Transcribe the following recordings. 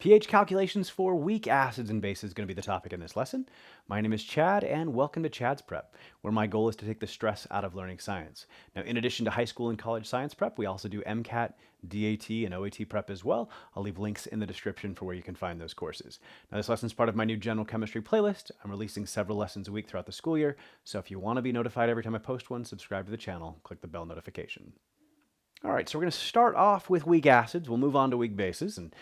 pH calculations for weak acids and bases is going to be the topic in this lesson. My name is Chad, and welcome to Chad's Prep, where my goal is to take the stress out of learning science. Now, in addition to high school and college science prep, we also do MCAT, DAT, and OAT prep as well. I'll leave links in the description for where you can find those courses. Now, this lesson is part of my new general chemistry playlist. I'm releasing several lessons a week throughout the school year, so if you want to be notified every time I post one, subscribe to the channel, click the bell notification. All right, so we're going to start off with weak acids. We'll move on to weak bases, and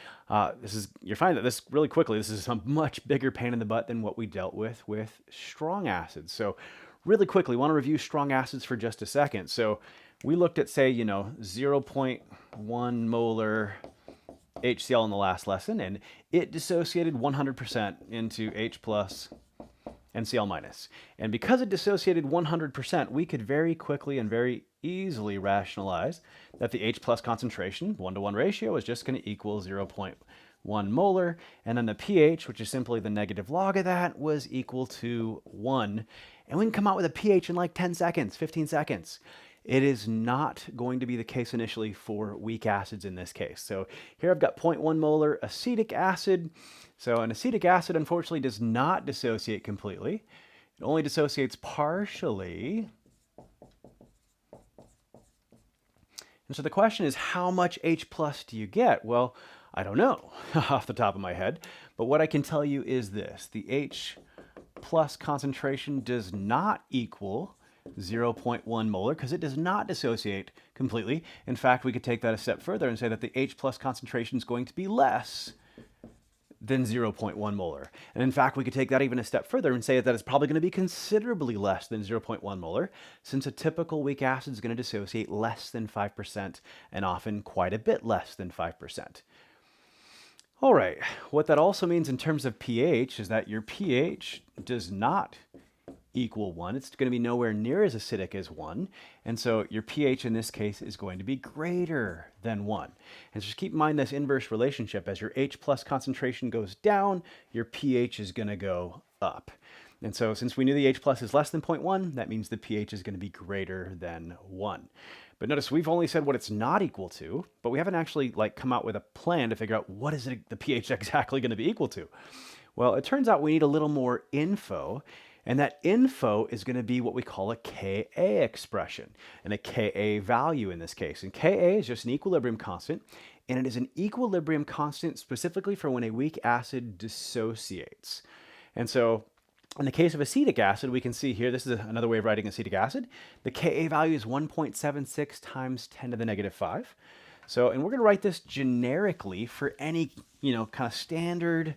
you're finding that this really quickly, this is a much bigger pain in the butt than what we dealt with strong acids. So really quickly, want to review strong acids for just a second. So we looked at, say, 0.1 molar HCl in the last lesson, and it dissociated 100% into H plus and Cl minus. And because it dissociated 100%, we could very quickly and very easily rationalize that the H plus concentration, 1-to-1 ratio, is just going to equal 0.1 molar, and then the pH, which is simply the negative log of that, was equal to 1. And we can come out with a pH in like 10 seconds, 15 seconds. It is not going to be the case initially for weak acids in this case. So here I've got 0.1 molar acetic acid. So an acetic acid, unfortunately, does not dissociate completely. It only dissociates partially. And so the question is, how much H plus do you get? Well, I don't know off the top of my head, but what I can tell you is this. The H plus concentration does not equal 0.1 molar because it does not dissociate completely. In fact, we could take that a step further and say that the H plus concentration is going to be less than 0.1 molar. And in fact, we could take that even a step further and say that it's probably going to be considerably less than 0.1 molar, since a typical weak acid is going to dissociate less than 5% and often quite a bit less than 5%. All right, what that also means in terms of pH is that your pH does not equal 1. It's going to be nowhere near as acidic as 1. And so your pH in this case is going to be greater than 1. And just keep in mind this inverse relationship. As your H plus concentration goes down, your pH is going to go up. And so since we knew the H plus is less than 0.1, that means the pH is going to be greater than 1. But notice we've only said what it's not equal to, but we haven't actually come out with a plan to figure out what is the pH exactly going to be equal to. Well, it turns out we need a little more info. And that info is going to be what we call a Ka expression, and a Ka value in this case. And Ka is just an equilibrium constant, and it is an equilibrium constant specifically for when a weak acid dissociates. And so in the case of acetic acid, we can see here, this is another way of writing acetic acid. The Ka value is 1.76 times 10 to the negative 5. So, and we're going to write this generically for any, kind of standard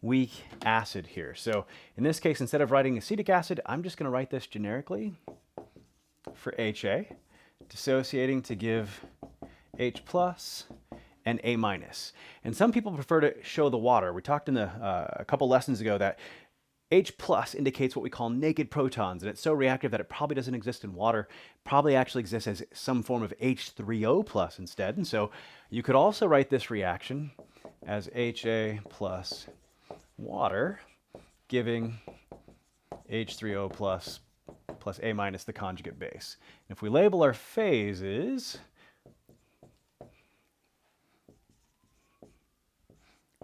weak acid here. So in this case, instead of writing acetic acid, I'm just going to write this generically for HA, dissociating to give H plus and A minus. And some people prefer to show the water. We talked in a couple lessons ago that H plus indicates what we call naked protons, and it's so reactive that it probably doesn't exist in water. It probably actually exists as some form of H3O plus instead. And so you could also write this reaction as HA plus water, giving H3O plus A minus the conjugate base. And if we label our phases,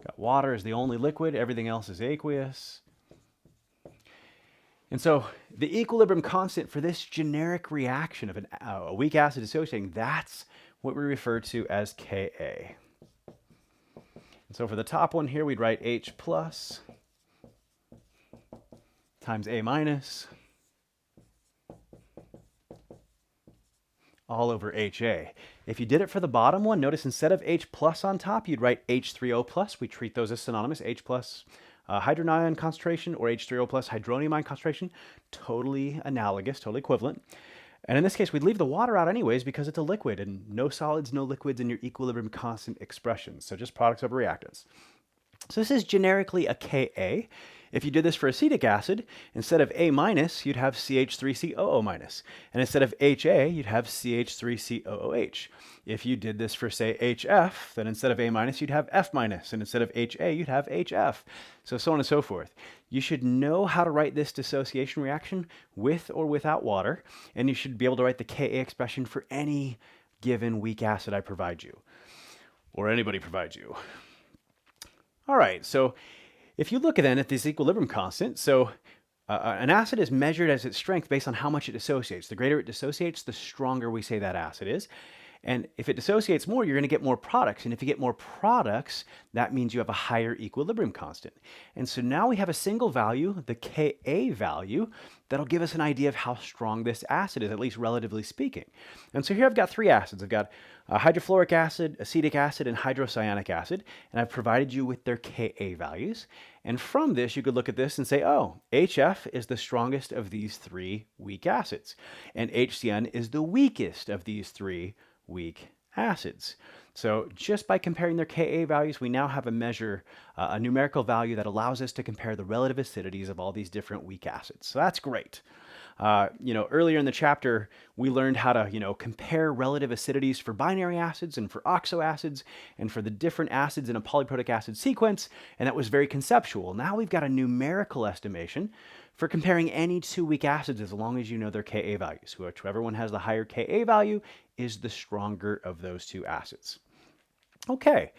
got water is the only liquid, everything else is aqueous. And so the equilibrium constant for this generic reaction of a weak acid dissociating, that's what we refer to as Ka. And so for the top one here, we'd write H plus times A minus all over HA. If you did it for the bottom one, notice instead of H plus on top, you'd write H3O plus. We treat those as synonymous, H plus hydrogen ion concentration or H3O plus hydronium ion concentration, totally analogous, totally equivalent. And in this case, we'd leave the water out anyways because it's a liquid, and no solids, no liquids in your equilibrium constant expression. So just products over reactants. So this is generically a Ka. If you did this for acetic acid, instead of A minus, you'd have CH3COO minus. And instead of HA, you'd have CH3COOH. If you did this for, say, HF, then instead of A minus, you'd have F minus. And instead of HA, you'd have HF. So on and so forth. You should know how to write this dissociation reaction with or without water. And you should be able to write the Ka expression for any given weak acid I provide you, or anybody provides you. All right, so if you look then at this equilibrium constant, so an acid is measured as its strength based on how much it dissociates. The greater it dissociates, the stronger we say that acid is. And if it dissociates more, you're going to get more products. And if you get more products, that means you have a higher equilibrium constant. And so now we have a single value, the Ka value, that'll give us an idea of how strong this acid is, at least relatively speaking. And so here I've got three acids. I've got hydrofluoric acid, acetic acid, and hydrocyanic acid. And I've provided you with their Ka values. And from this, you could look at this and say, oh, HF is the strongest of these three weak acids. And HCN is the weakest of these three weak acids. So just by comparing their Ka values, we now have a measure, a numerical value that allows us to compare the relative acidities of all these different weak acids. So that's great. Earlier in the chapter, we learned how to, compare relative acidities for binary acids and for oxoacids and for the different acids in a polyprotic acid sequence, and that was very conceptual. Now we've got a numerical estimation for comparing any two weak acids as long as you know their Ka values. Whichever one has the higher Ka value is the stronger of those two acids. Okay,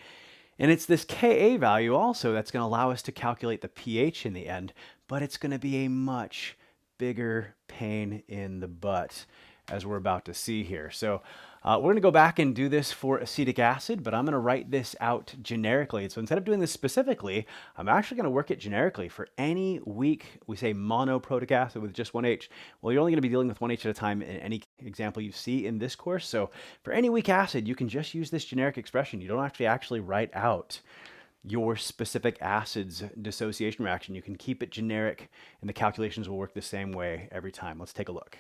and it's this Ka value also that's going to allow us to calculate the pH in the end, but it's going to be a much bigger pain in the butt, as we're about to see here. So we're going to go back and do this for acetic acid, but I'm going to write this out generically. So instead of doing this specifically, I'm actually going to work it generically for any weak, we say monoprotic acid with just one H. Well, you're only going to be dealing with one H at a time in any example you see in this course. So for any weak acid, you can just use this generic expression. You don't actually write out your specific acid's dissociation reaction. You can keep it generic, and the calculations will work the same way every time. Let's take a look.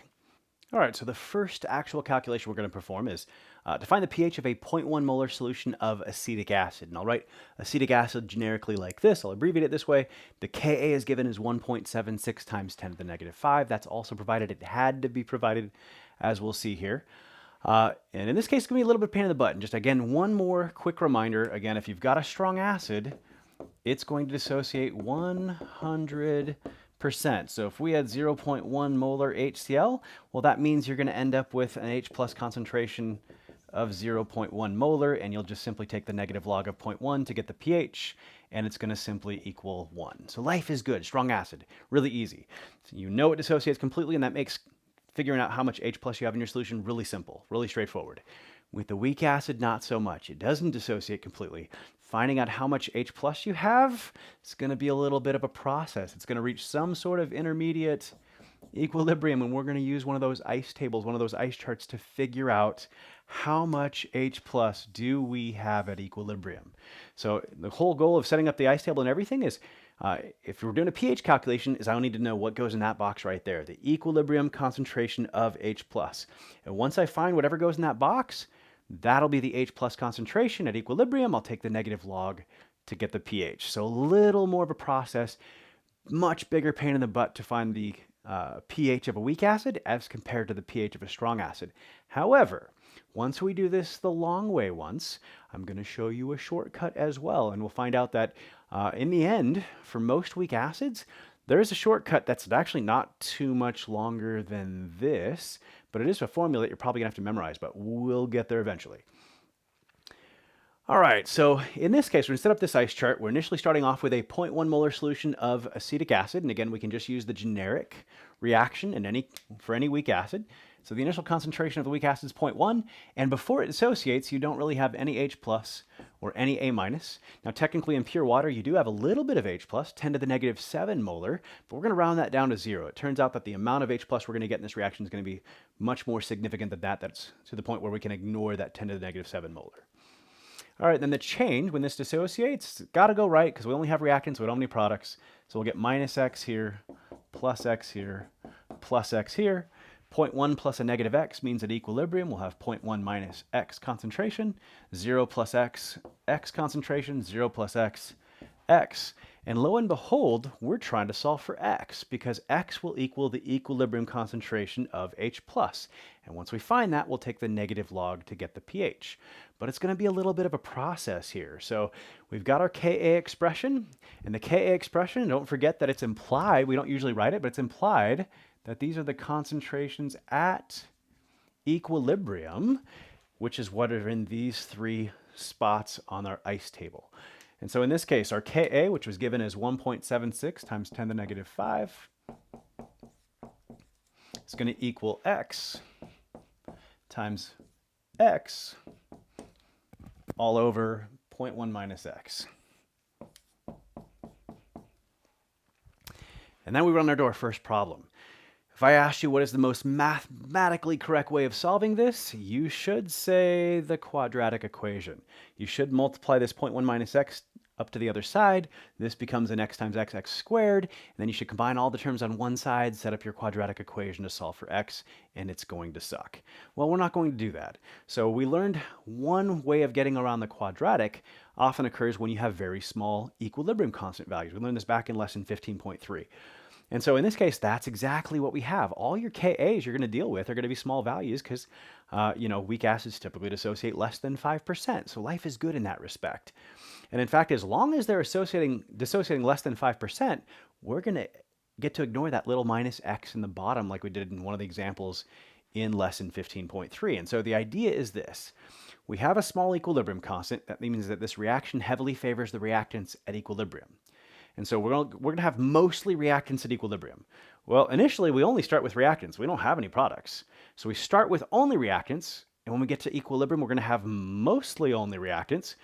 All right, so the first actual calculation we're going to perform is to find the pH of a 0.1 molar solution of acetic acid. And I'll write acetic acid generically like this. I'll abbreviate it this way. The Ka is given as 1.76 times 10 to the negative 5. That's also provided. It had to be provided, as we'll see here. And in this case, it's going to be a little bit pain in the butt. And just again, one more quick reminder. Again, if you've got a strong acid, it's going to dissociate 100%. So if we had 0.1 molar HCl, well, that means you're going to end up with an H plus concentration of 0.1 molar, and you'll just simply take the negative log of 0.1 to get the pH, and it's going to simply equal 1. So life is good. Strong acid. Really easy. So you know it dissociates completely, and that makes figuring out how much H plus you have in your solution really simple, really straightforward. With the weak acid, not so much. It doesn't dissociate completely. Finding out how much H plus you have, it's going to be a little bit of a process. It's going to reach some sort of intermediate equilibrium, and we're going to use one of those ice tables, one of those ice charts to figure out how much H plus do we have at equilibrium. So the whole goal of setting up the ice table and everything is, if we're doing a pH calculation, is I need to know what goes in that box right there, the equilibrium concentration of H plus. And once I find whatever goes in that box, that'll be the H plus concentration at equilibrium. I'll take the negative log to get the pH. So a little more of a process, much bigger pain in the butt to find the pH of a weak acid as compared to the pH of a strong acid. However, once we do this the long way once, I'm going to show you a shortcut as well, and we'll find out that in the end, for most weak acids, there is a shortcut that's actually not too much longer than this, but it is a formula that you're probably going to have to memorize, but we'll get there eventually. All right, so in this case, we're going to set up this ice chart. We're initially starting off with a 0.1 molar solution of acetic acid, and again, we can just use the generic reaction for any weak acid. So the initial concentration of the weak acid is 0.1, and before it dissociates, you don't really have any H plus or any A minus. Now, technically in pure water, you do have a little bit of H plus, 10 to the negative 7 molar, but we're going to round that down to 0. It turns out that the amount of H plus we're going to get in this reaction is going to be much more significant than that. That's to the point where we can ignore that 10 to the negative 7 molar. All right, then the change, when this dissociates, it's got to go right because we only have reactants, we don't have any products. So we'll get minus X here, plus X here, plus X here. 0.1 plus a negative X means at equilibrium, we'll have 0.1 minus X concentration, 0 plus X, X concentration, 0 plus X, X. And lo and behold, we're trying to solve for X because X will equal the equilibrium concentration of H plus. And once we find that, we'll take the negative log to get the pH. But it's going to be a little bit of a process here. So we've got our Ka expression, and the Ka expression, don't forget that it's implied, we don't usually write it, but it's implied that these are the concentrations at equilibrium, which is what are in these three spots on our ice table. And so in this case, our Ka, which was given as 1.76 times 10 to the negative 5, is going to equal x times x all over 0.1 minus x. And then we run into our first problem. If I asked you what is the most mathematically correct way of solving this, you should say the quadratic equation. You should multiply this 0.1 minus x up to the other side. This becomes an x times x squared. And then you should combine all the terms on one side, set up your quadratic equation to solve for x, and it's going to suck. Well, we're not going to do that. So we learned one way of getting around the quadratic often occurs when you have very small equilibrium constant values. We learned this back in lesson 15.3. And so in this case, that's exactly what we have. All your Kas you're going to deal with are going to be small values because, weak acids typically dissociate less than 5%. So life is good in that respect. And in fact, as long as they're dissociating less than 5%, we're going to get to ignore that little minus x in the bottom like we did in one of the examples in lesson 15.3. And so the idea is this. We have a small equilibrium constant. That means that this reaction heavily favors the reactants at equilibrium. And so we're going to have mostly reactants at equilibrium. Well, initially, we only start with reactants. We don't have any products. So we start with only reactants. And when we get to equilibrium, we're going to have mostly only reactants,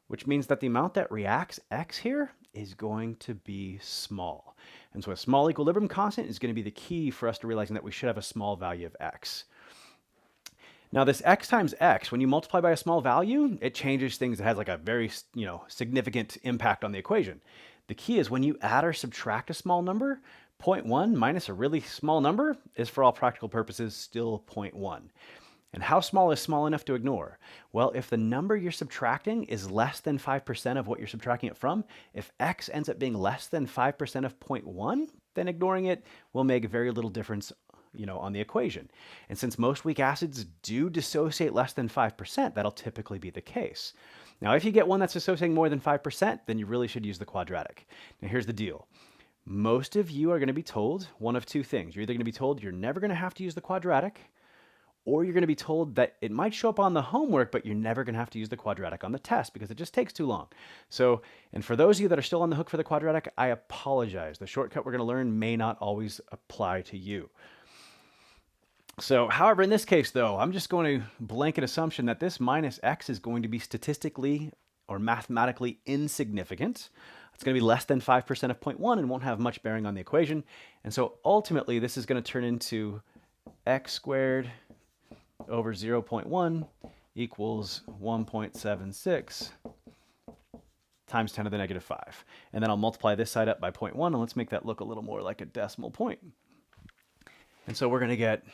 which means that the amount that reacts X here is going to be small. And so a small equilibrium constant is going to be the key for us to realizing that we should have a small value of X. Now this x times x, when you multiply by a small value, it changes things. It has like a very significant impact on the equation. The key is when you add or subtract a small number, 0.1 minus a really small number is for all practical purposes still 0.1. And how small is small enough to ignore? Well, if the number you're subtracting is less than 5% of what you're subtracting it from, if x ends up being less than 5% of 0.1, then ignoring it will make very little difference on the equation. And since most weak acids do dissociate less than 5%, that'll typically be the case. Now, if you get one that's dissociating more than 5%, then you really should use the quadratic. Now, here's the deal. Most of you are going to be told one of two things. You're either going to be told you're never going to have to use the quadratic, or you're going to be told that it might show up on the homework, but you're never going to have to use the quadratic on the test because it just takes too long. So, and for those of you that are still on the hook for the quadratic, I apologize. The shortcut we're going to learn may not always apply to you. So, however, in this case, though, I'm just going to blanket assumption that this minus x is going to be statistically or mathematically insignificant. It's going to be less than 5% of 0.1 and won't have much bearing on the equation. And so ultimately, this is going to turn into x squared over 0.1 equals 1.76 times 10 to the negative 5. And then I'll multiply this side up by 0.1, and let's make that look a little more like a decimal point. And so we're going to get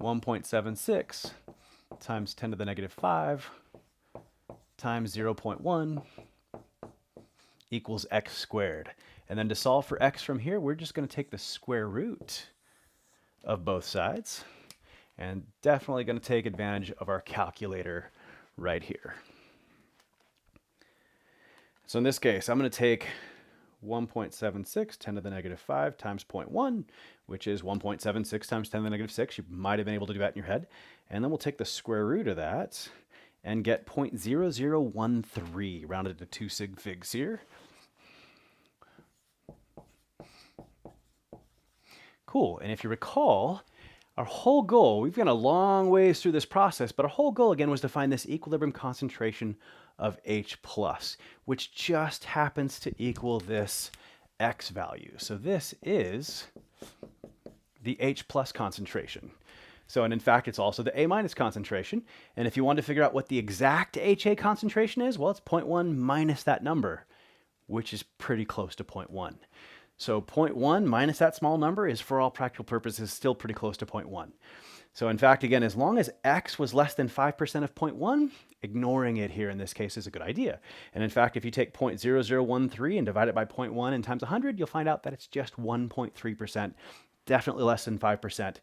1.76 times 10 to the negative 5 times 0.1 equals x squared. And then to solve for x from here, we're just going to take the square root of both sides and definitely going to take advantage of our calculator right here. So in this case, I'm going to take 1.76, 10 to the negative 5 times 0.1, which is 1.76 times 10 to the negative 6. You might have been able to do that in your head. And then we'll take the square root of that and get 0.0013, rounded to 2 sig figs here. Cool. And if you recall, our whole goal, we've gone a long ways through this process, but our whole goal again was to find this equilibrium concentration of H+, which just happens to equal this X value. So this is the H+ concentration. So, and in fact, it's also the A- concentration. And if you want to figure out what the exact HA concentration is, well, it's 0.1 minus that number, which is pretty close to 0.1. So 0.1 minus that small number is, for all practical purposes, still pretty close to 0.1. So in fact, again, as long as X was less than 5% of 0.1, ignoring it here in this case is a good idea. And in fact, if you take 0.0013 and divide it by 0.1 and times 100, you'll find out that it's just 1.3%, definitely less than 5%.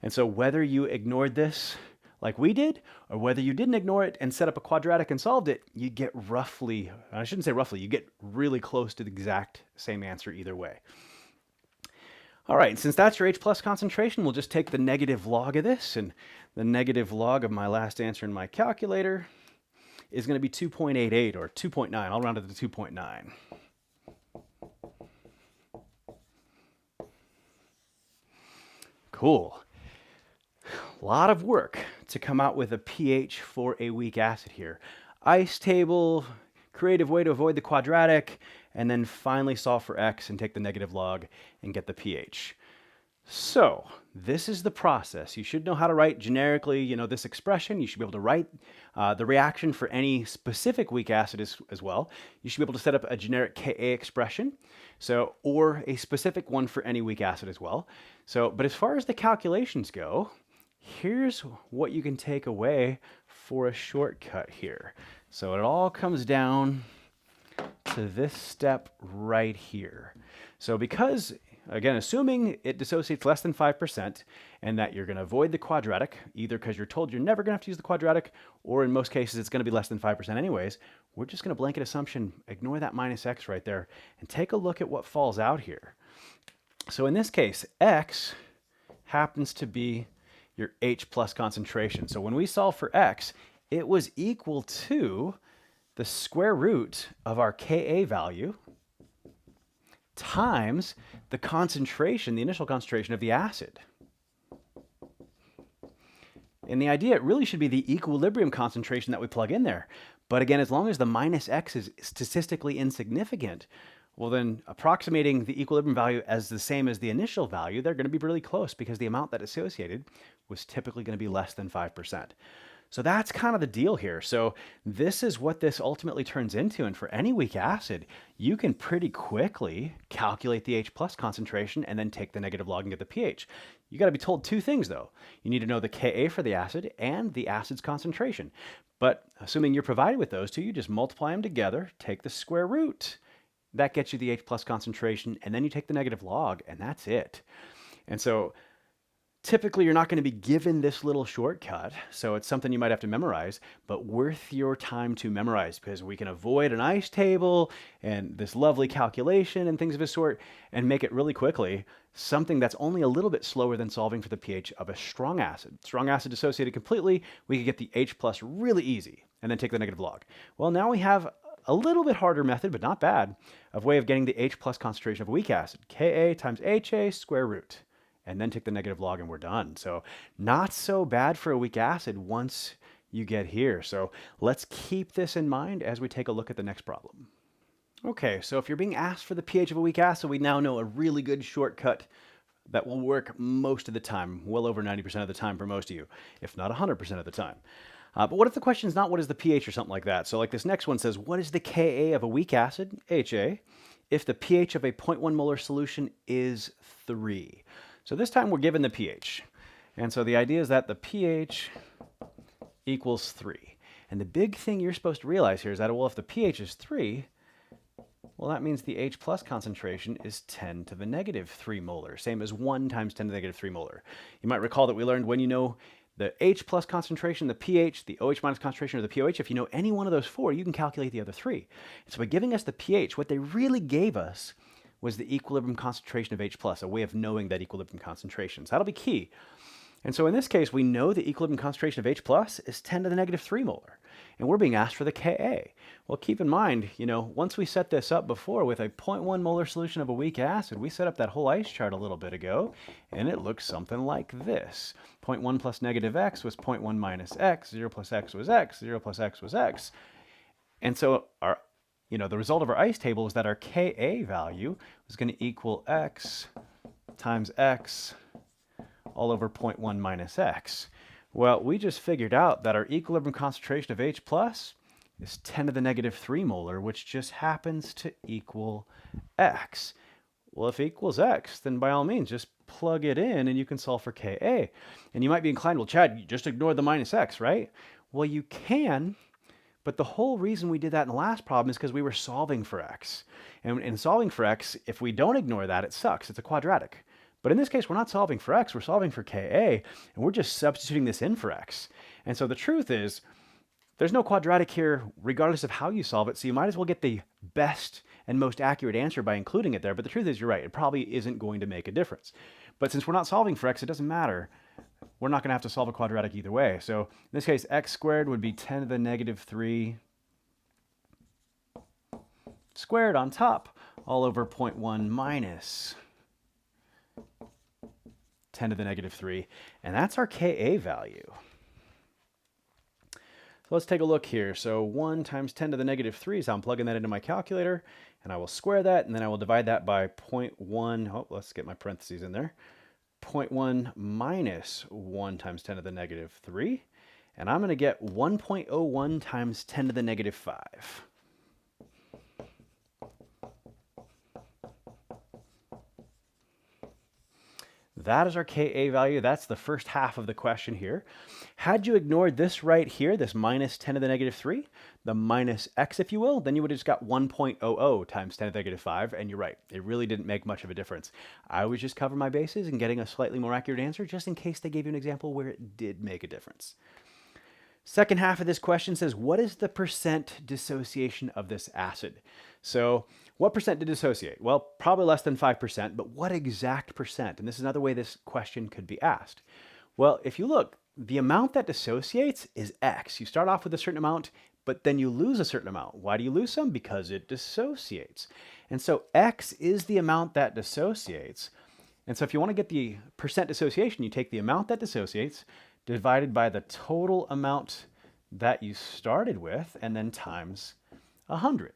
And so whether you ignored this like we did, or whether you didn't ignore it and set up a quadratic and solved it, you get roughly, I shouldn't say roughly, you get really close to the exact same answer either way. All right, since that's your H+ concentration, we'll just take the negative log of this, and the negative log of my last answer in my calculator is going to be 2.88 or 2.9. I'll round it to 2.9. Cool. A lot of work to come out with a pH for a weak acid here. Ice table, creative way to avoid the quadratic, and then finally solve for x and take the negative log and get the pH. So this is the process. You should know how to write generically, this expression. You should be able to write the reaction for any specific weak acid as well. You should be able to set up a generic Ka expression, or a specific one for any weak acid as well. But as far as the calculations go, here's what you can take away for a shortcut here. So it all comes down to this step right here. So because, again, assuming it dissociates less than 5% and that you're going to avoid the quadratic, either because you're told you're never going to have to use the quadratic, or in most cases it's going to be less than 5% anyways, we're just going to blanket assumption, ignore that minus x right there, and take a look at what falls out here. So in this case, x happens to be your H plus concentration. So when we solve for x, it was equal to the square root of our Ka value times the concentration, the initial concentration of the acid. And the idea, it really should be the equilibrium concentration that we plug in there. But again, as long as the minus x is statistically insignificant, well then approximating the equilibrium value as the same as the initial value, they're going to be really close because the amount that associated was typically going to be less than 5%. So that's kind of the deal here. So this is what this ultimately turns into. And for any weak acid, you can pretty quickly calculate the H plus concentration and then take the negative log and get the pH. You got to be told two things though. You need to know the Ka for the acid and the acid's concentration. But assuming you're provided with those two, you just multiply them together, take the square root. That gets you the H plus concentration, and then you take the negative log, and that's it. And so typically you're not going to be given this little shortcut, so it's something you might have to memorize, but worth your time to memorize because we can avoid an ice table and this lovely calculation and things of this sort and make it really quickly something that's only a little bit slower than solving for the pH of a strong acid. Strong acid dissociated completely, we could get the H plus really easy and then take the negative log. Well, now we have a little bit harder method, but not bad, of way of getting the H plus concentration of a weak acid. Ka times Ha square root. And then take the negative log and we're done. So not so bad for a weak acid once you get here. So let's keep this in mind as we take a look at the next problem. Okay, so if you're being asked for the pH of a weak acid, we now know a really good shortcut that will work most of the time, well over 90% of the time for most of you, if not 100% of the time. But what if the question is not what is the pH or something like that? So like this next one says, what is the Ka of a weak acid, Ha, if the pH of a 0.1 molar solution is 3? So this time we're given the pH. And so the idea is that the pH equals 3. And the big thing you're supposed to realize here is that, well, if the pH is 3, well, that means the H plus concentration is 10 to the negative 3 molar, same as 1 times 10 to the negative 3 molar. You might recall that we learned when you know the H plus concentration, the pH, the OH minus concentration, or the pOH, if you know any one of those four, you can calculate the other three. And so by giving us the pH, what they really gave us was the equilibrium concentration of H plus, a way of knowing that equilibrium concentration. So that'll be key. And so in this case, we know the equilibrium concentration of H plus is 10 to the negative 3 molar. And we're being asked for the Ka. Well, keep in mind, once we set this up before with a 0.1 molar solution of a weak acid, we set up that whole ice chart a little bit ago, and it looks something like this. 0.1 plus negative x was 0.1 minus x, 0 plus x was x, 0 plus x was x. And so the result of our ice table was that our Ka value was going to equal x times x all over 0.1 minus x. Well, we just figured out that our equilibrium concentration of H plus is 10 to the negative 3 molar, which just happens to equal x. Well, if it equals x, then by all means, just plug it in and you can solve for Ka. And you might be inclined, well, Chad, you just ignore the minus x, right? Well, you can, but the whole reason we did that in the last problem is because we were solving for x. And in solving for x, if we don't ignore that, it sucks. It's a quadratic. But in this case, we're not solving for x, we're solving for Ka, and we're just substituting this in for x. And so the truth is, there's no quadratic here regardless of how you solve it, so you might as well get the best and most accurate answer by including it there. But the truth is, you're right, it probably isn't going to make a difference. But since we're not solving for x, it doesn't matter. We're not going to have to solve a quadratic either way. So in this case, x squared would be 10 to the negative 3 squared on top, all over 0.1 minus 10 to the negative 3. And that's our Ka value. So let's take a look here. So 1 times 10 to the negative 3, so I'm plugging that into my calculator, and I will square that, and then I will divide that by 0.1. Oh, let's get my parentheses in there. 0.1 minus 1 times 10 to the negative 3. And I'm going to get 1.01 times 10 to the negative 5. That is our Ka value. That's the first half of the question here. Had you ignored this right here, this minus 10 to the negative 3, the minus x, if you will, then you would have just got 1.00 times 10 to the negative 5, and you're right. It really didn't make much of a difference. I was just covering my bases and getting a slightly more accurate answer, just in case they gave you an example where it did make a difference. Second half of this question says, what is the percent dissociation of this acid? So what percent did dissociate? Well, probably less than 5%, but what exact percent? And this is another way this question could be asked. Well, if you look, the amount that dissociates is X. You start off with a certain amount, but then you lose a certain amount. Why do you lose some? Because it dissociates. And so X is the amount that dissociates. And so if you want to get the percent dissociation, you take the amount that dissociates divided by the total amount that you started with, and then times 100.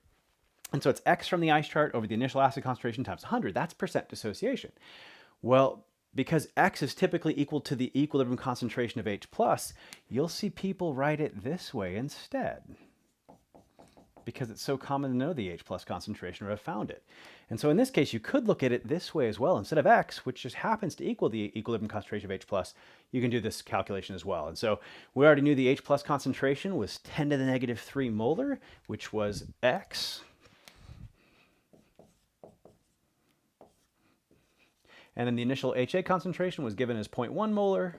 And so it's X from the ice chart over the initial acid concentration times 100. That's percent dissociation. Well, because X is typically equal to the equilibrium concentration of H+, you'll see people write it this way instead, because it's so common to know the H+ concentration or have found it. And so in this case, you could look at it this way as well. Instead of X, which just happens to equal the equilibrium concentration of H+, you can do this calculation as well. And so we already knew the H+ concentration was 10 to the negative 3 molar, which was X. And then the initial HA concentration was given as 0.1 molar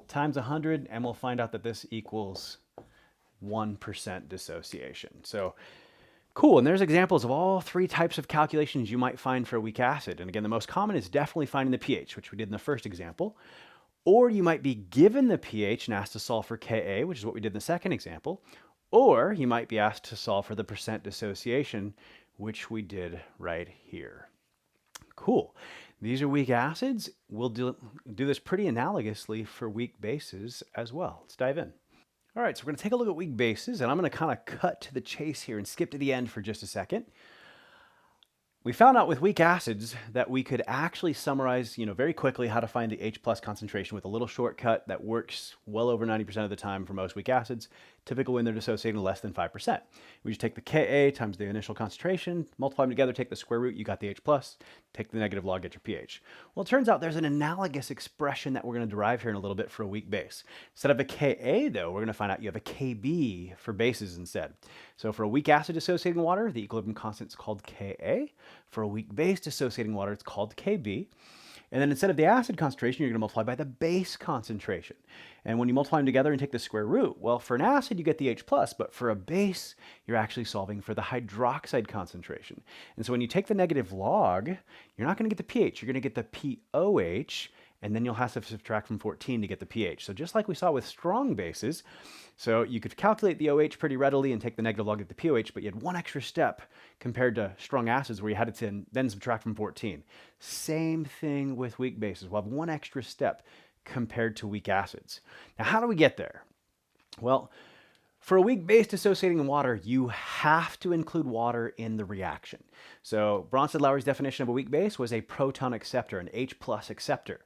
times 100, and we'll find out that this equals 1% dissociation. So cool, and there's examples of all three types of calculations you might find for a weak acid. And again, the most common is definitely finding the pH, which we did in the first example. Or you might be given the pH and asked to solve for Ka, which is what we did in the second example. Or you might be asked to solve for the percent dissociation, which we did right here. Cool. These are weak acids. We'll do this pretty analogously for weak bases as well. Let's dive in. All right, so we're going to take a look at weak bases, and I'm going to kind of cut to the chase here and skip to the end for just a second. We found out with weak acids that we could actually summarize, very quickly how to find the H+ concentration with a little shortcut that works well over 90% of the time for most weak acids, typically when they're dissociating less than 5%. We just take the Ka times the initial concentration, multiply them together, take the square root, you got the H+, take the negative log, get your pH. Well, it turns out there's an analogous expression that we're going to derive here in a little bit for a weak base. Instead of a Ka, though, we're going to find out you have a Kb for bases instead. So for a weak acid dissociating water, the equilibrium constant is called Ka. For a weak base dissociating water, it's called Kb. And then instead of the acid concentration, you're going to multiply by the base concentration. And when you multiply them together and take the square root, well, for an acid, you get the H+, but for a base, you're actually solving for the hydroxide concentration. And so when you take the negative log, you're not going to get the pH, you're going to get the POH, and then you'll have to subtract from 14 to get the pH. So just like we saw with strong bases, so you could calculate the OH pretty readily and take the negative log at the pOH, but you had one extra step compared to strong acids where you had to then subtract from 14. Same thing with weak bases. We'll have one extra step compared to weak acids. Now, how do we get there? Well, for a weak base dissociating water, you have to include water in the reaction. So Bronsted-Lowry's definition of a weak base was a proton acceptor, an H+ acceptor.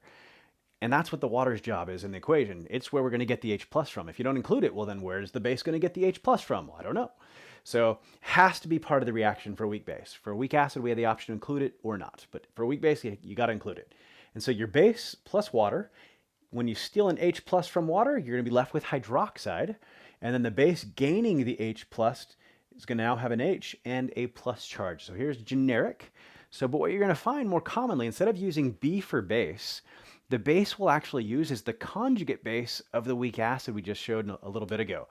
And that's what the water's job is in the equation. It's where we're going to get the H+ from. If you don't include it, well, then where's the base going to get the H+ from? Well, I don't know. So has to be part of the reaction for a weak base. For a weak acid, we have the option to include it or not. But for a weak base, you got to include it. And so your base plus water, when you steal an H+ from water, you're going to be left with hydroxide. And then the base gaining the H+ is going to now have an H and a plus charge. So here's generic. So, but what you're going to find more commonly, instead of using B for base, the base we'll actually use is the conjugate base of the weak acid we just showed a little bit ago.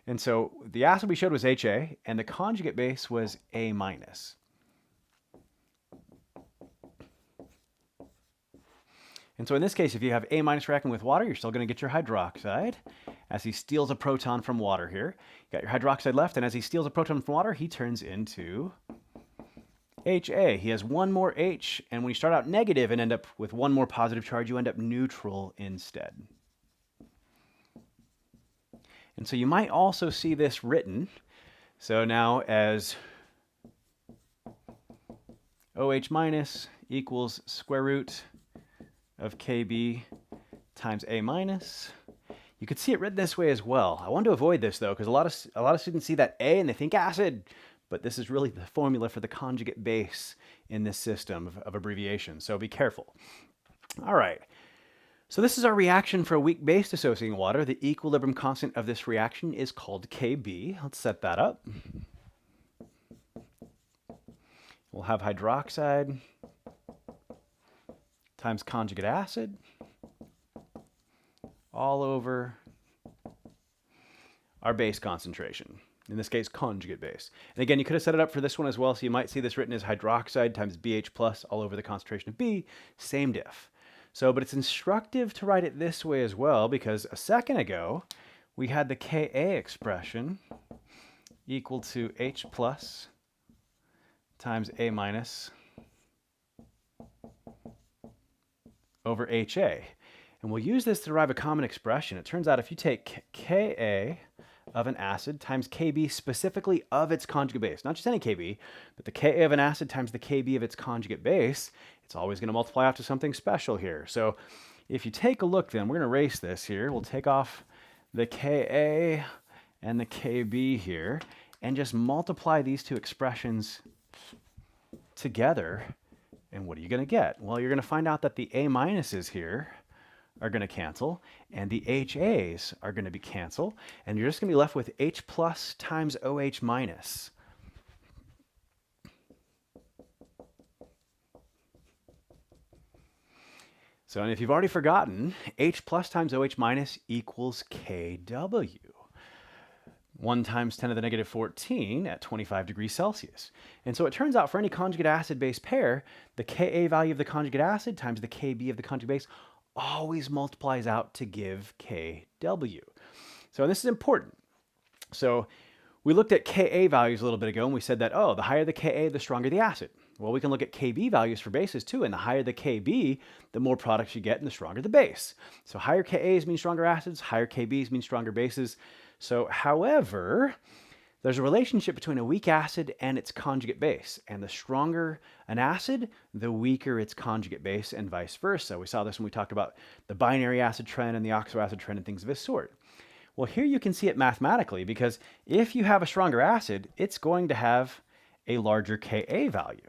And so the acid we showed was HA, and the conjugate base was A-. And so in this case, if you have A minus reacting with water, you're still going to get your hydroxide as he steals a proton from water here. You got your hydroxide left, and as he steals a proton from water, he turns into HA. He has one more H, and when you start out negative and end up with one more positive charge, you end up neutral instead. And so you might also see this written. So now as OH minus equals square root of Kb times A minus. You could see it written this way as well. I wanted to avoid this though, because a lot of students see that A and they think acid, but this is really the formula for the conjugate base in this system of abbreviation. So be careful. All right. So this is our reaction for a weak base dissociating water. The equilibrium constant of this reaction is called Kb. Let's set that up. We'll have hydroxide times conjugate acid all over our base concentration. In this case, conjugate base. And again, you could have set it up for this one as well, so you might see this written as hydroxide times BH plus all over the concentration of B, same diff. So, but it's instructive to write it this way as well, because a second ago, we had the Ka expression equal to H plus times A minus over HA. And we'll use this to derive a common expression. It turns out if you take Ka of an acid times Kb specifically of its conjugate base, not just any Kb, but the Ka of an acid times the Kb of its conjugate base, it's always going to multiply out to something special here. So if you take a look then, we're going to erase this here. We'll take off the Ka and the Kb here and just multiply these two expressions together. And what are you going to get? Well, you're going to find out that the A minuses here are going to cancel, and the HAs are going to be cancel, and you're just going to be left with H plus times OH minus. So, and if you've already forgotten, H plus times OH minus equals Kw. 1 times 10 to the negative 14 at 25 degrees Celsius. And so it turns out for any conjugate acid-base pair, the Ka value of the conjugate acid times the Kb of the conjugate base always multiplies out to give Kw. So this is important. So we looked at Ka values a little bit ago, and we said that, oh, the higher the Ka, the stronger the acid. Well, we can look at Kb values for bases too, and the higher the Kb, the more products you get and the stronger the base. So higher Kas mean stronger acids, higher Kbs mean stronger bases. So, however, there's a relationship between a weak acid and its conjugate base. And the stronger an acid, the weaker its conjugate base, and vice versa. We saw this when we talked about the binary acid trend and the oxoacid trend and things of this sort. Well, here you can see it mathematically, because if you have a stronger acid, it's going to have a larger Ka value.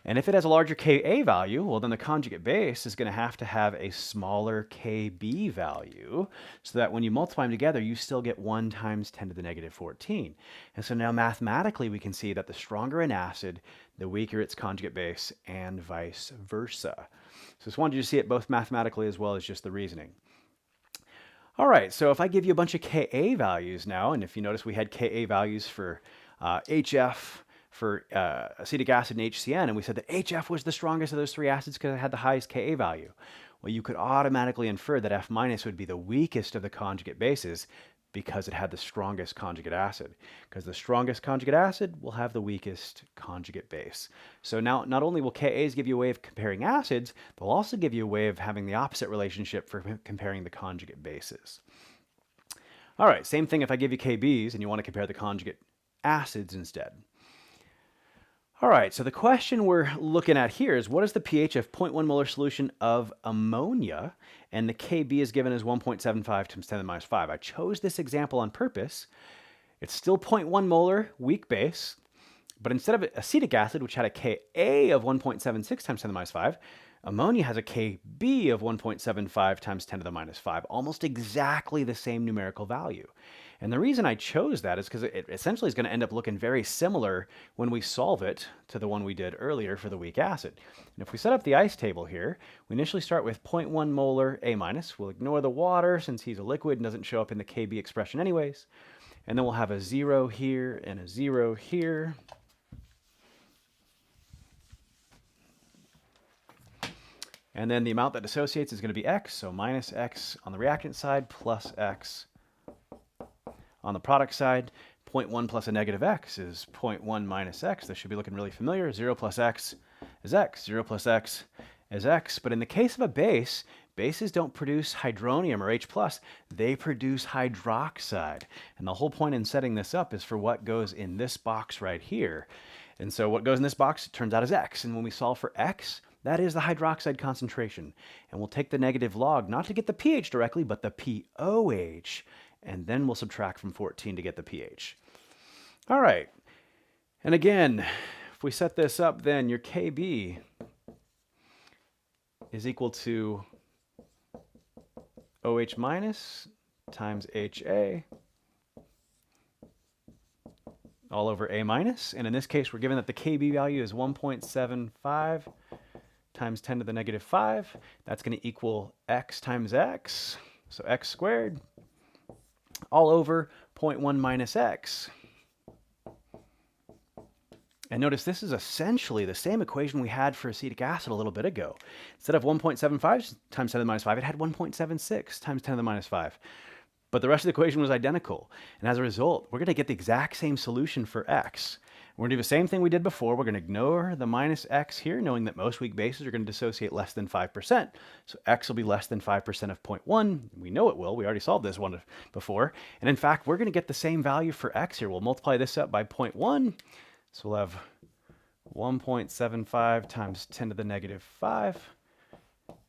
And if it has a larger Ka value, well, then the conjugate base is going to have a smaller Kb value, so that when you multiply them together, you still get 1 times 10 to the negative 14. And so now mathematically, we can see that the stronger an acid, the weaker its conjugate base, and vice versa. So just wanted you to see it both mathematically as well as just the reasoning. All right, so if I give you a bunch of Ka values now, and if you notice we had Ka values for HF, for acetic acid and HCN, and we said that HF was the strongest of those three acids because it had the highest Ka value. Well, you could automatically infer that F minus would be the weakest of the conjugate bases because it had the strongest conjugate acid. Because the strongest conjugate acid will have the weakest conjugate base. So now, not only will Kas give you a way of comparing acids, they'll also give you a way of having the opposite relationship for comparing the conjugate bases. All right, same thing if I give you Kbs and you want to compare the conjugate acids instead. All right, so the question we're looking at here is what is the pH of 0.1 molar solution of ammonia, and the Kb is given as 1.75 times 10 to the minus 5. I chose this example on purpose. It's still 0.1 molar weak base, but instead of acetic acid, which had a Ka of 1.76 times 10 to the minus 5, ammonia has a Kb of 1.75 times 10 to the minus 5, almost exactly the same numerical value. And the reason I chose that is because it essentially is going to end up looking very similar when we solve it to the one we did earlier for the weak acid. And if we set up the ice table here, we initially start with 0.1 molar A minus. We'll ignore the water since he's a liquid and doesn't show up in the Kb expression anyways. And then we'll have a 0 here and a 0 here. And then the amount that dissociates is going to be x, so minus x on the reactant side plus x on the product side. 0.1 plus a negative x is 0.1 minus x. This should be looking really familiar. 0 plus x is x. 0 plus x is x. But in the case of a base, bases don't produce hydronium or H+, they produce hydroxide. And the whole point in setting this up is for what goes in this box right here. And so what goes in this box, it turns out, is x. And when we solve for x, that is the hydroxide concentration. And we'll take the negative log, not to get the pH directly, but the pOH. And then we'll subtract from 14 to get the pH. All right. And again, if we set this up, then your Kb is equal to OH minus times HA all over A minus. And in this case, we're given that the Kb value is 1.75 times 10 to the negative 5. That's going to equal x times x. So x squared all over 0.1 minus x. And notice this is essentially the same equation we had for acetic acid a little bit ago. Instead of 1.75 times 10 to the minus 5, it had 1.76 times 10 to the minus 5. But the rest of the equation was identical. And as a result, we're going to get the exact same solution for x. We're going to do the same thing we did before. We're going to ignore the minus x here, knowing that most weak bases are going to dissociate less than 5%. So x will be less than 5% of 0.1. We know it will. We already solved this one before. And in fact, we're going to get the same value for x here. We'll multiply this up by 0.1. So we'll have 1.75 times 10 to the negative 5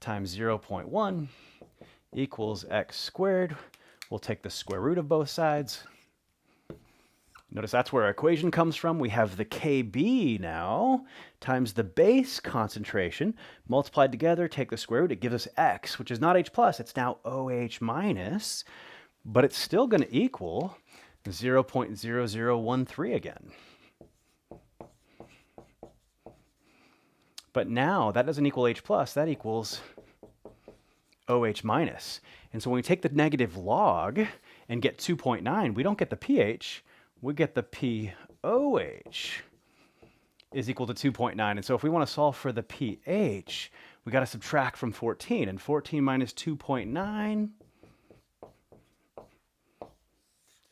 times 0.1 equals x squared. We'll take the square root of both sides. Notice that's where our equation comes from. We have the Kb now times the base concentration multiplied together, take the square root. It gives us x, which is not H+, it's now OH minus, but it's still going to equal 0.0013 again. But now that doesn't equal H+, that equals OH minus. And so when we take the negative log and get 2.9, we don't get the pH, we get the pOH is equal to 2.9. And so if we want to solve for the pH, we got to subtract from 14. And 14 minus 2.9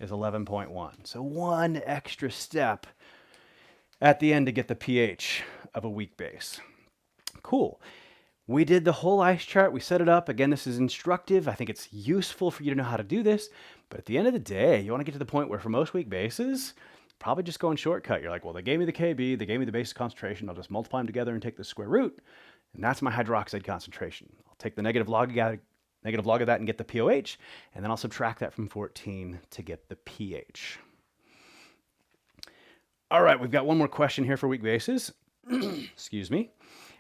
is 11.1. So one extra step at the end to get the pH of a weak base. Cool. We did the whole ice chart. We set it up. Again, this is instructive. I think it's useful for you to know how to do this. But at the end of the day, you want to get to the point where for most weak bases, probably just going shortcut. You're like, well, they gave me the Kb, they gave me the base concentration. I'll just multiply them together and take the square root. And that's my hydroxide concentration. I'll take the negative log of that and get the pOH. And then I'll subtract that from 14 to get the pH. All right, we've got one more question here for weak bases. Excuse me.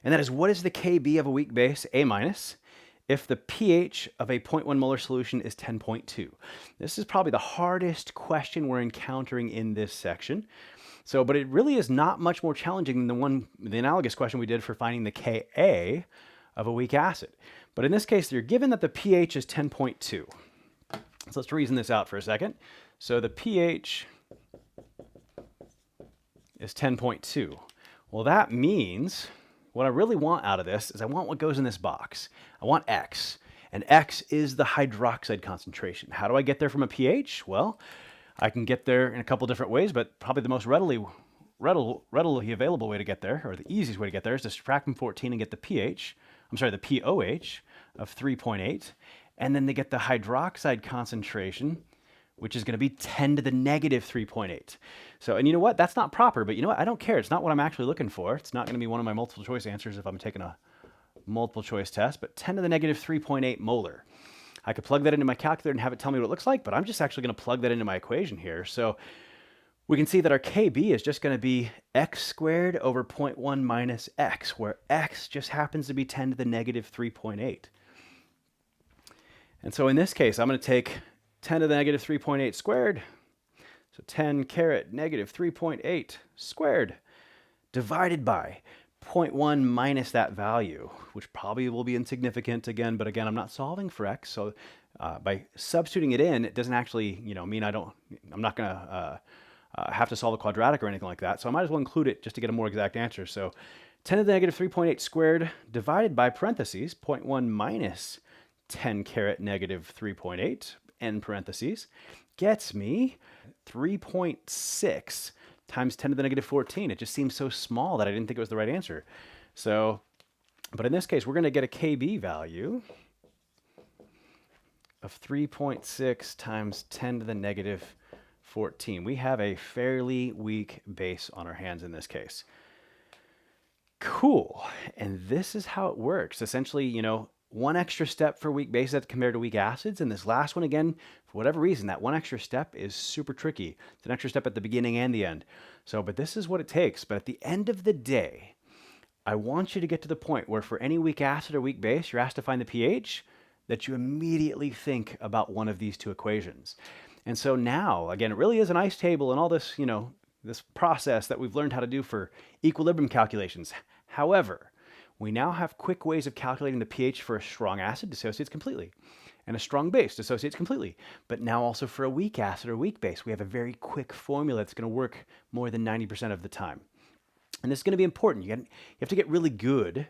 And that is, what is the Kb of a weak base, A minus, if the pH of a 0.1 molar solution is 10.2? This is probably the hardest question we're encountering in this section. So, but it really is not much more challenging than the analogous question we did for finding the Ka of a weak acid. But in this case, you're given that the pH is 10.2. So let's reason this out for a second. So the pH is 10.2. Well, that means what I really want out of this is I want what goes in this box. I want X, and X is the hydroxide concentration. How do I get there from a pH? Well, I can get there in a couple different ways, but probably the most readily available way to get there, or the easiest way to get there, is to subtract from 14 and get the the pOH of 3.8, and then to get the hydroxide concentration, which is going to be 10 to the negative 3.8. So, and you know what? That's not proper, but you know what? I don't care. It's not what I'm actually looking for. It's not going to be one of my multiple choice answers if I'm taking a multiple choice test, but 10 to the negative 3.8 molar. I could plug that into my calculator and have it tell me what it looks like, but I'm just actually going to plug that into my equation here. So we can see that our Kb is just going to be x squared over 0.1 minus x, where x just happens to be 10 to the negative 3.8. And so in this case, I'm going to take 10 to the negative 3.8 squared. So 10 caret negative 3.8 squared divided by 0.1 minus that value, which probably will be insignificant again, but again, I'm not solving for x. So by substituting it in, it doesn't actually, mean I'm not going to have to solve a quadratic or anything like that. So I might as well include it just to get a more exact answer. So 10 to the negative 3.8 squared divided by parentheses, 0.1 minus 10 caret negative 3.8, end parentheses, gets me 3.6 times 10 to the negative 14. It just seems so small that I didn't think it was the right answer. So, but in this case, we're going to get a KB value of 3.6 times 10 to the negative 14. We have a fairly weak base on our hands in this case. Cool. And this is how it works. Essentially, you know, one extra step for weak bases compared to weak acids. And this last one, again, for whatever reason, that one extra step is super tricky. It's an extra step at the beginning and the end. So, but this is what it takes. But at the end of the day, I want you to get to the point where for any weak acid or weak base, you're asked to find the pH, that you immediately think about one of these two equations. And so now, again, it really is an ice table and all this, you know, this process that we've learned how to do for equilibrium calculations. However, we now have quick ways of calculating the pH for a strong acid, dissociates completely, and a strong base, dissociates completely. But now also for a weak acid or weak base, we have a very quick formula that's going to work more than 90% of the time. And this is going to be important. You have to get really good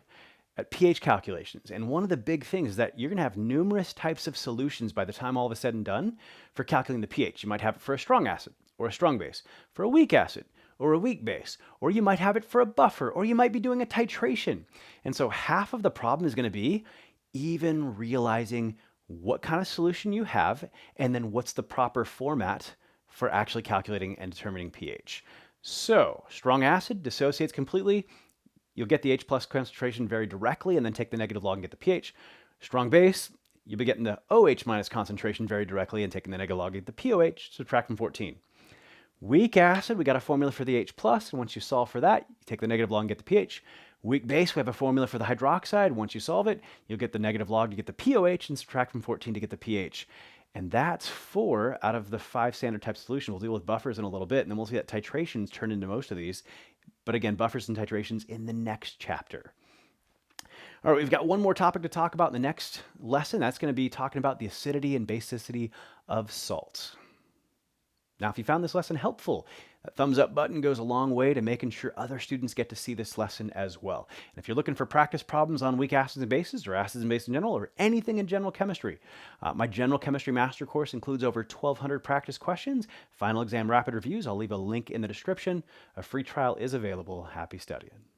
at pH calculations. And one of the big things is that you're going to have numerous types of solutions by the time all of is said and done for calculating the pH. You might have it for a strong acid or a strong base, for a weak acid or a weak base, or you might have it for a buffer, or you might be doing a titration. And so half of the problem is going to be even realizing what kind of solution you have, and then what's the proper format for actually calculating and determining pH. So strong acid dissociates completely. You'll get the H plus concentration very directly and then take the negative log and get the pH. Strong base, you'll be getting the OH minus concentration very directly and taking the negative log and get the POH, subtract from 14. Weak acid, we got a formula for the H plus, and once you solve for that, you take the negative log and get the pH. Weak base, we have a formula for the hydroxide. Once you solve it, you'll get the negative log to get the POH and subtract from 14 to get the pH. And that's 4 out of the 5 standard type solutions. We'll deal with buffers in a little bit, and then we'll see that titrations turn into most of these. But again, buffers and titrations in the next chapter. All right, we've got one more topic to talk about in the next lesson. That's going to be talking about the acidity and basicity of salts. Now, if you found this lesson helpful, that thumbs up button goes a long way to making sure other students get to see this lesson as well. And if you're looking for practice problems on weak acids and bases, or acids and bases in general, or anything in general chemistry, my general chemistry master course includes over 1,200 practice questions, final exam rapid reviews. I'll leave a link in the description. A free trial is available. Happy studying.